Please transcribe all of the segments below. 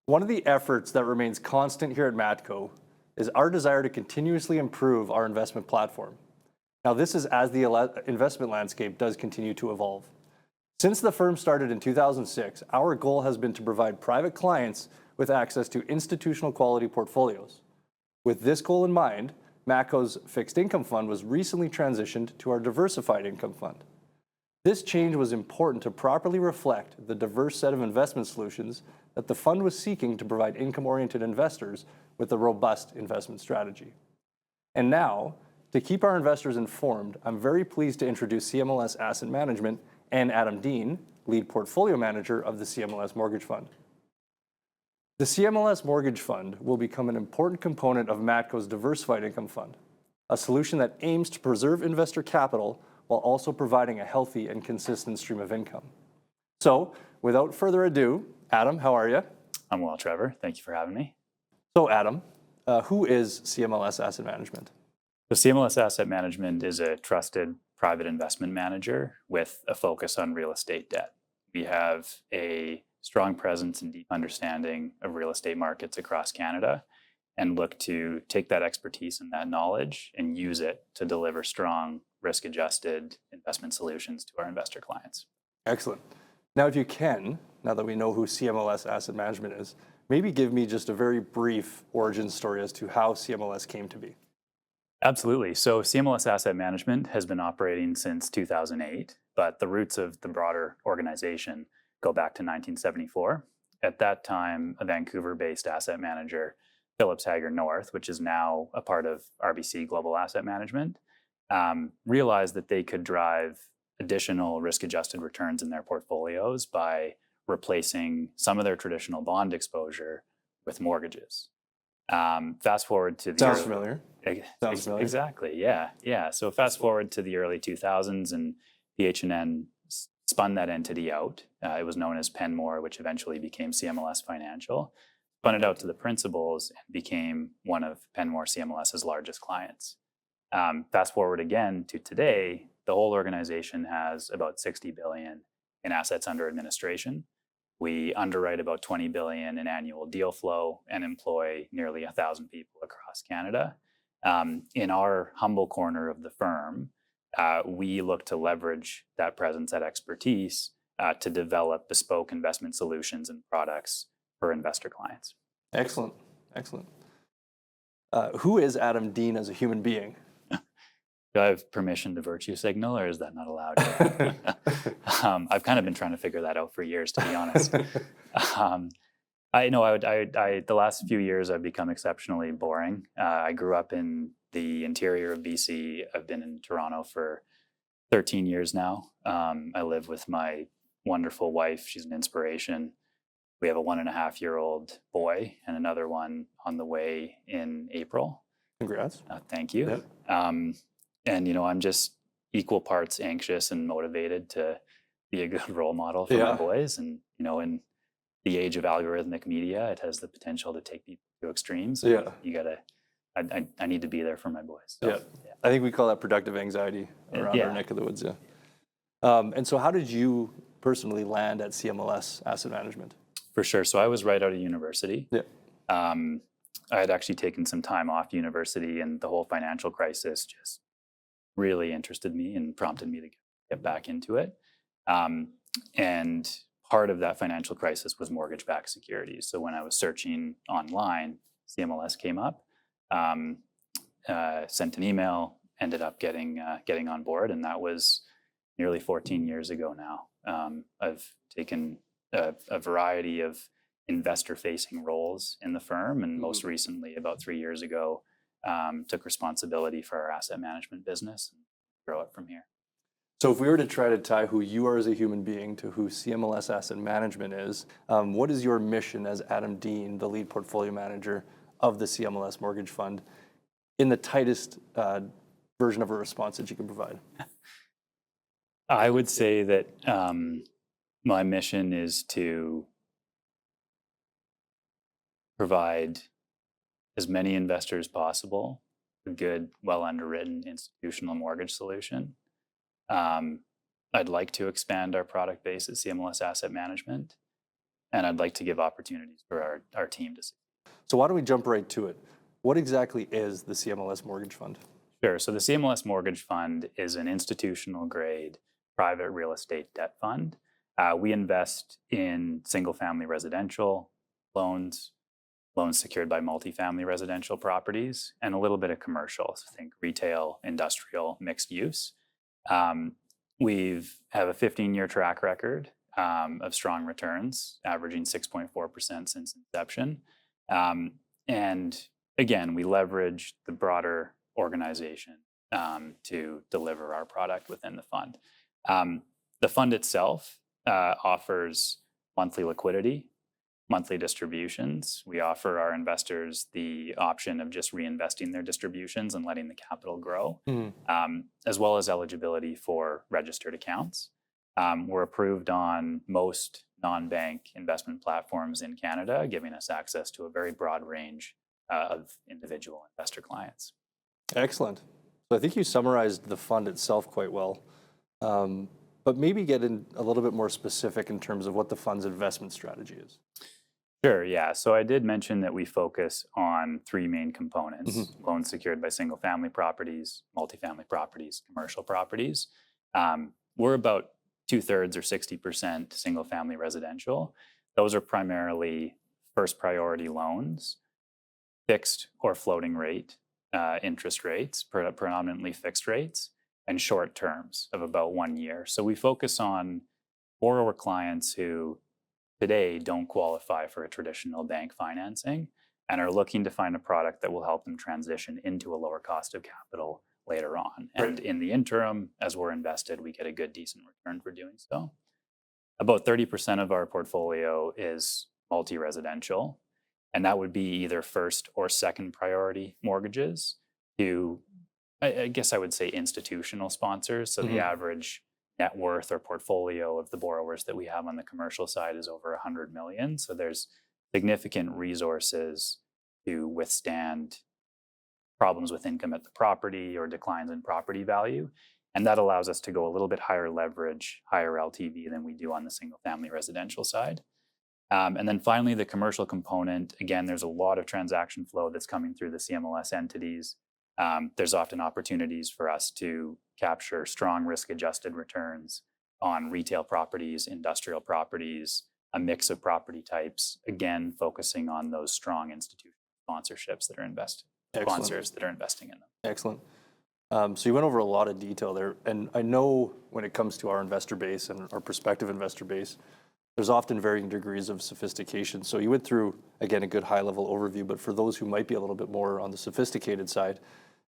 One of the efforts that remains constant here at Matco is our desire to continuously improve our investment platform. Now, this is as the investment landscape does continue to evolve. Since the firm started in 2006, our goal has been to provide private clients with access to institutional quality portfolios. With this goal in mind, Matco's fixed income fund was recently transitioned to our Diversified Income Fund. This change was important to properly reflect the diverse set of investment solutions that the fund was seeking to provide income-oriented investors with a robust investment strategy. And now, to keep our investors informed, I'm very pleased to introduce CMLS Asset Management and Adam Dean, lead portfolio manager of the CMLS Mortgage Fund. The CMLS Mortgage Fund will become an important component of Matco's Diversified Income Fund, a solution that aims to preserve investor capital while also providing a healthy and consistent stream of income. So, without further ado, Adam, how are you? I'm well, Trevor. Thank you for having me. So, Adam, who is CMLS Asset Management? So CMLS Asset Management is a trusted private investment manager with a focus on real estate debt. We have a strong presence and deep understanding of real estate markets across Canada and look to take that expertise and that knowledge and use it to deliver strong, risk-adjusted investment solutions to our investor clients. Excellent. Now, if you can, now that we know who CMLS Asset Management is, maybe give me just a very brief origin story as to how CMLS came to be. Absolutely. So CMLS Asset Management has been operating since 2008, but the roots of the broader organization go back to 1974. At that time, a Vancouver-based asset manager, Phillips Hager North, which is now a part of RBC Global Asset Management, realized that they could drive additional risk-adjusted returns in their portfolios by replacing some of their traditional bond exposure with mortgages. Fast forward to the Sounds familiar. Sounds familiar. Exactly. Yeah. So fast forward to the early 2000s, and PH&N spun that entity out. It was known as Penmore, which eventually became CMLS Financial. Spun it out to the principals and became one of Penmore CMLS's largest clients. Fast forward again to today, the whole organization has about $60 billion in assets under administration. We underwrite about $20 billion in annual deal flow and employ nearly 1,000 people across Canada. In our humble corner of the firm, we look to leverage that presence, that expertise, to develop bespoke investment solutions and products for investor clients. Excellent. Who is Adam Dean as a human being? Do I have permission to virtue signal, or is that not allowed? I've kind of been trying to figure that out for years, to be honest. The last few years I've become exceptionally boring. I grew up in the interior of BC. I've been in Toronto for 13 years now. I live with my wonderful wife. She's an inspiration. We have a 1.5-year-old boy and another one on the way in April. Congrats. Thank you. Yep. And I'm just equal parts anxious and motivated to be a good role model for my boys. And in the age of algorithmic media, it has the potential to take people to extremes. Yeah. I need to be there for my boys. So, yeah. I think we call that productive anxiety around our neck of the woods. Yeah. And so how did you personally land at CMLS Asset Management? For sure. So I was right out of university. Yeah. I had actually taken some time off university, and the whole financial crisis just really interested me and prompted me to get back into it. And part of that financial crisis was mortgage-backed securities. So when I was searching online, CMLS came up, sent an email, ended up getting on board, and that was nearly 14 years ago now. I've taken a variety of investor-facing roles in the firm, and most recently, about 3 years ago, took responsibility for our asset management business and grow it from here. So if we were to try to tie who you are as a human being to who CMLS Asset Management is, what is your mission as Adam Dean, the lead portfolio manager of the CMLS Mortgage Fund, in the tightest version of a response that you can provide? I would say that my mission is to provide as many investors as possible a good, well underwritten institutional mortgage solution. I'd like to expand our product base at CMLS Asset Management. and I'd like to give opportunities for our team to see. So why don't we jump right to it? What exactly is the CMLS Mortgage Fund? Sure. So the CMLS Mortgage Fund is an institutional grade private real estate debt fund. We invest in single family residential loans, loans secured by multifamily residential properties, and a little bit of commercial. So think retail, industrial, mixed use. We have a 15-year track record of strong returns, averaging 6.4% since inception. And again, we leverage the broader organization to deliver our product within the fund. The fund itself offers monthly liquidity, monthly distributions. We offer our investors the option of just reinvesting their distributions and letting the capital grow, as well as eligibility for registered accounts. We're approved on most non-bank investment platforms in Canada, giving us access to a very broad range of individual investor clients. Excellent. So I think you summarized the fund itself quite well, but maybe get in a little bit more specific in terms of what the fund's investment strategy is. Sure, yeah. So I did mention that we focus on three main components: loans secured by single family properties, multifamily properties, commercial properties. We're about 2/3 or 60% single family residential. Those are primarily first priority loans, fixed or floating rate interest rates, predominantly fixed rates, and short terms of about 1 year. So we focus on borrower clients who today don't qualify for a traditional bank financing and are looking to find a product that will help them transition into a lower cost of capital later on. Right. And in the interim, as we're invested, we get a good, decent return for doing so. About 30% of our portfolio is multi-residential, and that would be either first or second priority mortgages to, I guess I would say, institutional sponsors. So the average net worth or portfolio of the borrowers that we have on the commercial side is over 100 million. So there's significant resources to withstand problems with income at the property or declines in property value. And that allows us to go a little bit higher leverage, higher LTV than we do on the single family residential side. And then finally, the commercial component, again, there's a lot of transaction flow that's coming through the CMLS entities. There's often opportunities for us to capture strong risk-adjusted returns on retail properties, industrial properties, a mix of property types, again, focusing on those strong institutional sponsorships that are sponsors that are investing in them. Excellent. So you went over a lot of detail there, and I know when it comes to our investor base and our prospective investor base, there's often varying degrees of sophistication. So you went through, again, a good high-level overview, but for those who might be a little bit more on the sophisticated side,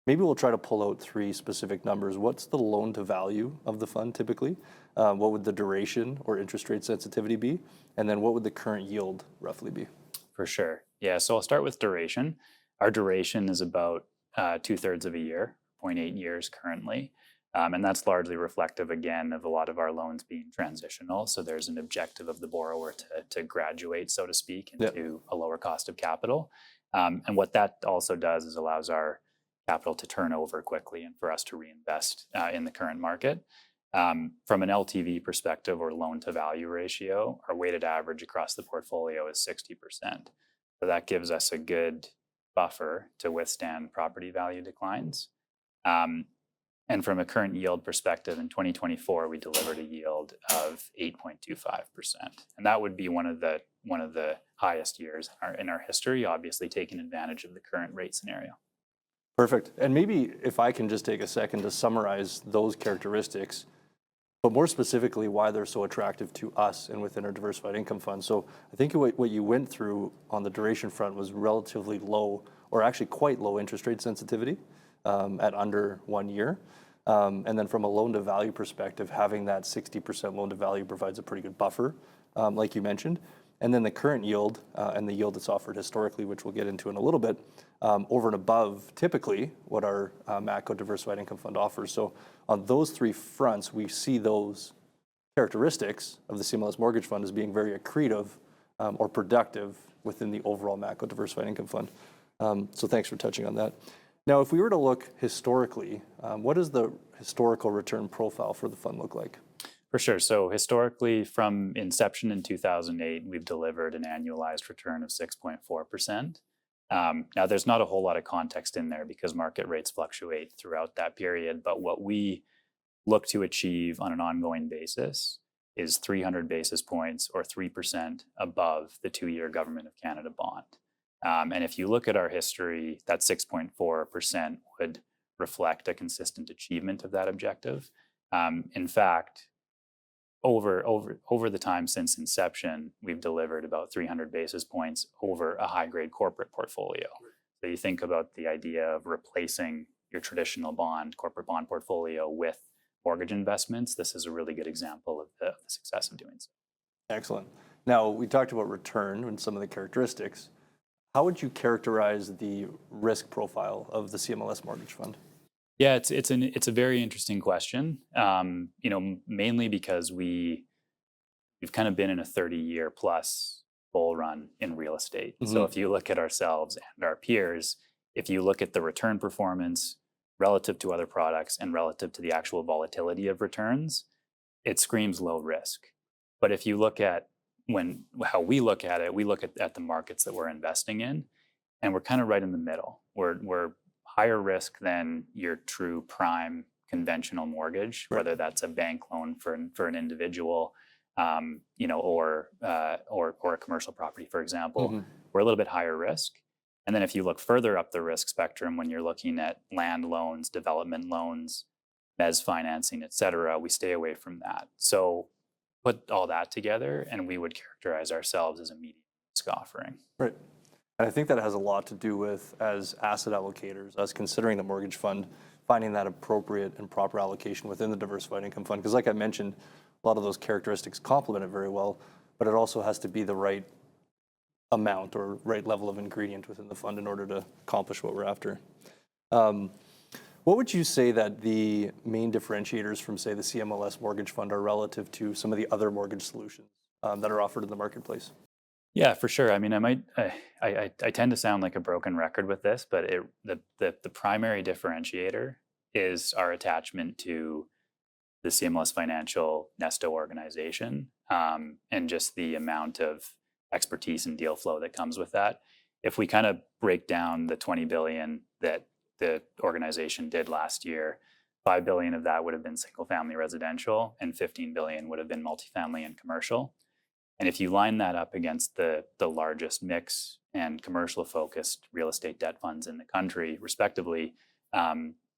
maybe we'll try to pull out three specific numbers. What's the loan to value of the fund typically? What would the duration or interest rate sensitivity be? And then what would the current yield roughly be? For sure. Yeah, so I'll start with duration. Our duration is about 2/3 of a year, 0.8 years currently. And that's largely reflective, again, of a lot of our loans being transitional. So there's an objective of the borrower to graduate, so to speak, into a lower cost of capital. And what that also does is allows our capital to turn over quickly and for us to reinvest in the current market. From an LTV perspective or loan to value ratio, our weighted average across the portfolio is 60%. So that gives us a good buffer to withstand property value declines. And from a current yield perspective, in 2024, we delivered a yield of 8.25%. And that would be one of the highest years in our history, obviously taking advantage of the current rate scenario. Perfect. And maybe if I can just take a second to summarize those characteristics, but more specifically, why they're so attractive to us and within our diversified income fund. So I think what you went through on the duration front was relatively low, or actually quite low interest rate sensitivity at under 1 year. And then from a loan to value perspective, having that 60% loan to value provides a pretty good buffer, like you mentioned. And then the current yield and the yield that's offered historically, which we'll get into in a little bit, over and above typically what our Matco Diversified Income Fund offers. So on those three fronts, we see those characteristics of the CMLS Mortgage Fund as being very accretive or productive within the overall Matco Diversified Income Fund. So thanks for touching on that. Now, if we were to look historically, what does the historical return profile for the fund look like? For sure. So historically, from inception in 2008, we've delivered an annualized return of 6.4%. Now, there's not a whole lot of context in there because market rates fluctuate throughout that period. But what we look to achieve on an ongoing basis is 300 basis points or 3% above the 2-year Government of Canada bond. And if you look at our history, that 6.4% would reflect a consistent achievement of that objective. In fact, over the time since inception, we've delivered about 300 basis points over a high grade corporate portfolio. So you think about the idea of replacing your traditional corporate bond portfolio with mortgage investments. This is a really good example of the success of doing so. Excellent. Now, we talked about return and some of the characteristics. How would you characterize the risk profile of the CMLS mortgage fund? Yeah, it's a very interesting question. Mainly because we've kind of been in a 30-year plus bull run in real estate. So if you look at ourselves and our peers, if you look at the return performance relative to other products and relative to the actual volatility of returns, it screams low risk. But if you look at how we look at it, we look at the markets that we're investing in, and we're kind of right in the middle. We're higher risk than your true prime conventional mortgage, whether that's a bank loan for an individual, or a commercial property, for example. We're a little bit higher risk. And then if you look further up the risk spectrum, when you're looking at land loans, development loans, mezz financing, et cetera, we stay away from that. So put all that together, and we would characterize ourselves as a medium risk offering. Right. And I think that has a lot to do with, as asset allocators, us considering the mortgage fund, finding that appropriate and proper allocation within the Diversified Income Fund. Because like I mentioned, a lot of those characteristics complement it very well, but it also has to be the right amount or right level of ingredient within the fund in order to accomplish what we're after. What would you say that the main differentiators from, say, the CMLS mortgage fund are relative to some of the other mortgage solutions that are offered in the marketplace? Yeah, for sure. I mean, I tend to sound like a broken record with this, but the primary differentiator is our attachment to the CMLS Financial Nesto organization, and just the amount of expertise and deal flow that comes with that. If we kind of break down the 20 billion that the organization did last year, 5 billion of that would have been single family residential and 15 billion would have been multifamily and commercial. And if you line that up against the largest mix and commercial focused real estate debt funds in the country, respectively,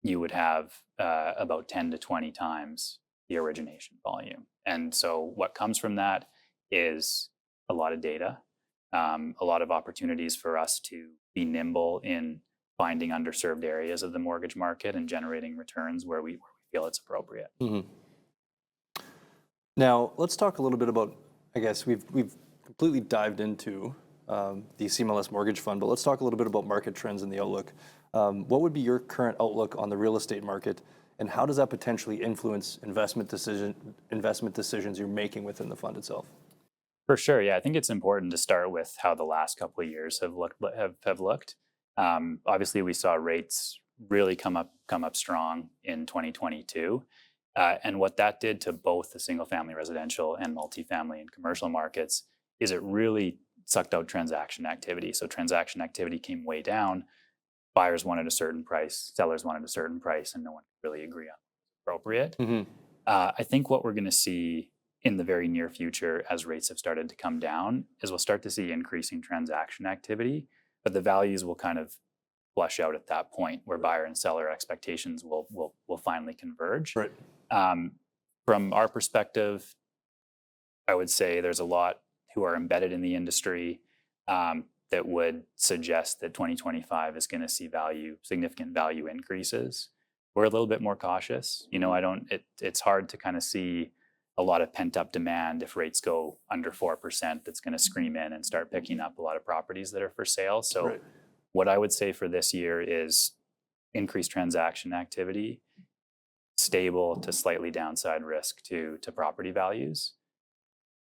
you would have about 10 to 20 times the origination volume. And so what comes from that is a lot of data, a lot of opportunities for us to be nimble in finding underserved areas of the mortgage market and generating returns where we feel it's appropriate. Now, let's talk a little bit about, I guess we've completely dived into the CMLS mortgage fund, but let's talk a little bit about market trends and the outlook. What would be your current outlook on the real estate market, and how does that potentially influence investment decisions you're making within the fund itself? For sure, yeah. I think it's important to start with how the last couple of years have looked. Obviously, we saw rates really come up strong in 2022. And what that did to both the single family residential and multifamily and commercial markets is it really sucked out transaction activity. So transaction activity came way down. Buyers wanted a certain price, sellers wanted a certain price, and no one could really agree on what's appropriate. I think what we're going to see in the very near future, as rates have started to come down, is we'll start to see increasing transaction activity, but the values will kind of flush out at that point where buyer and seller expectations will finally converge. Right. From our perspective, I would say there's a lot who are embedded in the industry that would suggest that 2025 is going to see significant value increases. We're a little bit more cautious. It's hard to kind of see a lot of pent up demand if rates go under 4%. That's going to scream in and start picking up a lot of properties that are for sale. So what I would say for this year is increased transaction activity, stable to slightly downside risk to property values.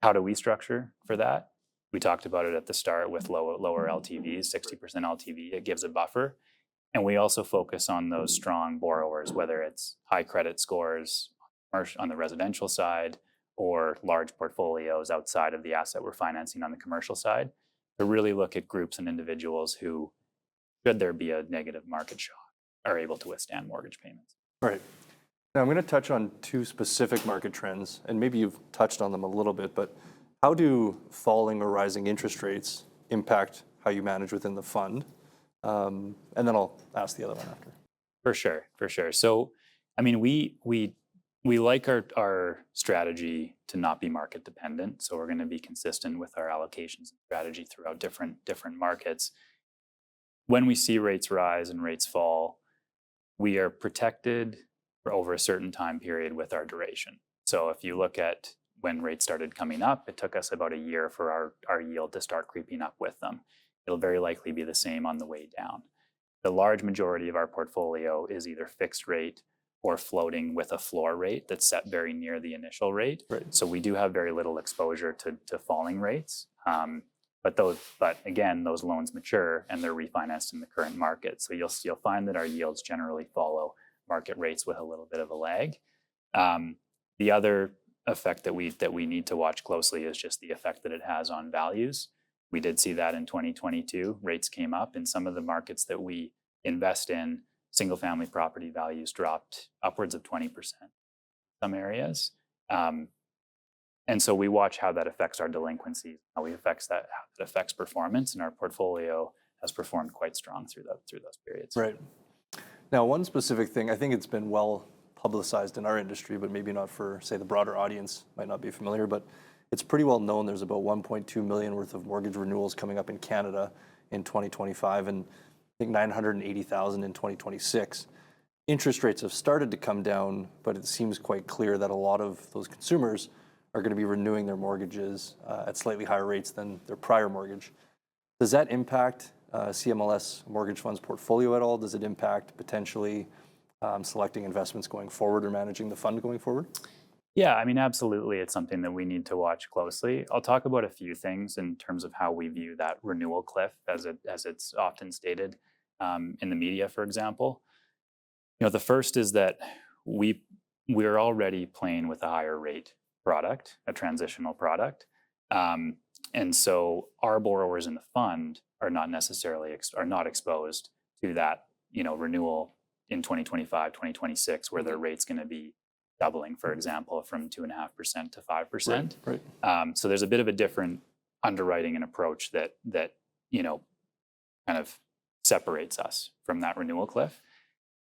How do we structure for that? We talked about it at the start with lower LTVs, 60% LTV. It gives a buffer. And we also focus on those strong borrowers, whether it's high credit scores, on the residential side or large portfolios outside of the asset we're financing on the commercial side, to really look at groups and individuals who, should there be a negative market shock, are able to withstand mortgage payments. Right. Now I'm going to touch on two specific market trends, and maybe you've touched on them a little bit, but how do falling or rising interest rates impact how you manage within the fund? And then I'll ask the other one after. For sure. So, I mean, we like our strategy to not be market dependent. So we're going to be consistent with our allocations and strategy throughout different markets. When we see rates rise and rates fall, we are protected for over a certain time period with our duration. So if you look at when rates started coming up, it took us about a year for our yield to start creeping up with them. It'll very likely be the same on the way down. The large majority of our portfolio is either fixed rate or floating with a floor rate that's set very near the initial rate. Right. So we do have very little exposure to falling rates. But again, those loans mature and they're refinanced in the current market. So you'll find that our yields generally follow market rates with a little bit of a lag. The other effect that we need to watch closely is just the effect that it has on values. We did see that in 2022. Rates came up in some of the markets that we invest in. Single family property values dropped upwards of 20% in some areas. And so we watch how that affects our delinquencies, how it affects performance, and our portfolio has performed quite strong through those periods. Right. Now, one specific thing, I think it's been well publicized in our industry, but maybe not for, say, the broader audience, might not be familiar, but it's pretty well known there's about 1.2 million worth of mortgage renewals coming up in Canada in 2025, and I think 980,000 in 2026. Interest rates have started to come down, but it seems quite clear that a lot of those consumers are going to be renewing their mortgages at slightly higher rates than their prior mortgage. Does that impact CMLS Mortgage Fund's portfolio at all? Does it impact potentially selecting investments going forward or managing the fund going forward? Yeah, I mean, absolutely. It's something that we need to watch closely. I'll talk about a few things in terms of how we view that renewal cliff, as it's often stated in the media, for example. You know, the first is that we're already playing with a higher rate product, a transitional product. And so our borrowers in the fund are not necessarily not exposed to that, renewal in 2025, 2026, where their rate's going to be doubling, for example, from 2.5% to 5%. Right. So there's a bit of a different underwriting and approach that kind of separates us from that renewal cliff.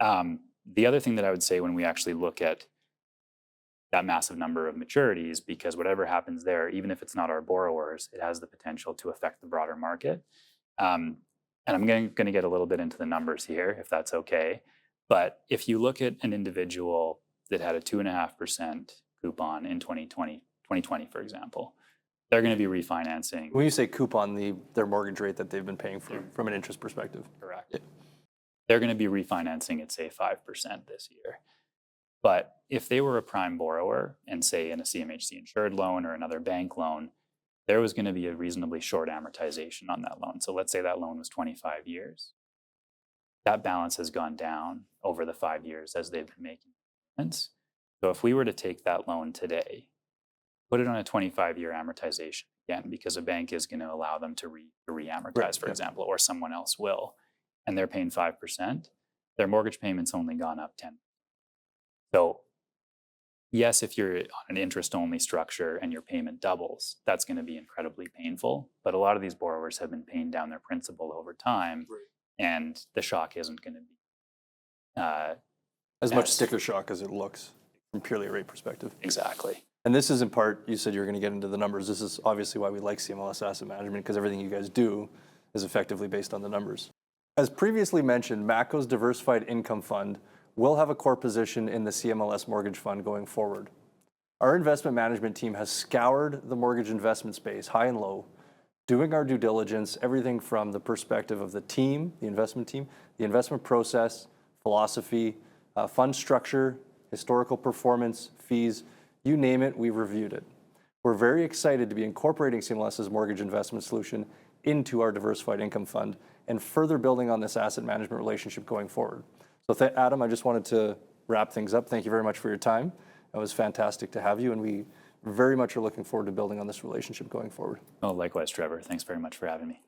The other thing that I would say when we actually look at that massive number of maturities, because whatever happens there, even if it's not our borrowers, it has the potential to affect the broader market. And I'm going to get a little bit into the numbers here, if that's okay. But if you look at an individual that had a 2.5% coupon in 2020, for example, they're going to be refinancing. When you say coupon, their mortgage rate that they've been paying for, from an interest perspective. Correct. Yeah. They're going to be refinancing at, say, 5% this year. But if they were a prime borrower and, say, in a CMHC insured loan or another bank loan, there was going to be a reasonably short amortization on that loan. So let's say that loan was 25 years. That balance has gone down over the 5 years as they've been making payments. So if we were to take that loan today, put it on a 25-year amortization, again, because a bank is going to allow them to re-amortize, right, for example, or someone else will, and they're paying 5%, their mortgage payment's only gone up 10%. So yes, if you're on an interest-only structure and your payment doubles, that's going to be incredibly painful. But a lot of these borrowers have been paying down their principal over time, right, and the shock isn't going to be as much sticker shock as it looks from purely a rate perspective. Exactly. And this is in part, you said you were going to get into the numbers. This is obviously why we like CMLS Asset Management, because everything you guys do is effectively based on the numbers. As previously mentioned, Matco's Diversified Income Fund will have a core position in the CMLS Mortgage Fund going forward. Our investment management team has scoured the mortgage investment space, high and low, doing our due diligence, everything from the perspective of the team, the investment process, philosophy, fund structure, historical performance, fees, you name it, we've reviewed it. We're very excited to be incorporating CMLS's mortgage investment solution into our Diversified Income Fund and further building on this asset management relationship going forward. So Adam, I just wanted to wrap things up. Thank you very much for your time. It was fantastic to have you, and we very much are looking forward to building on this relationship going forward. Oh, likewise, Trevor. Thanks very much for having me.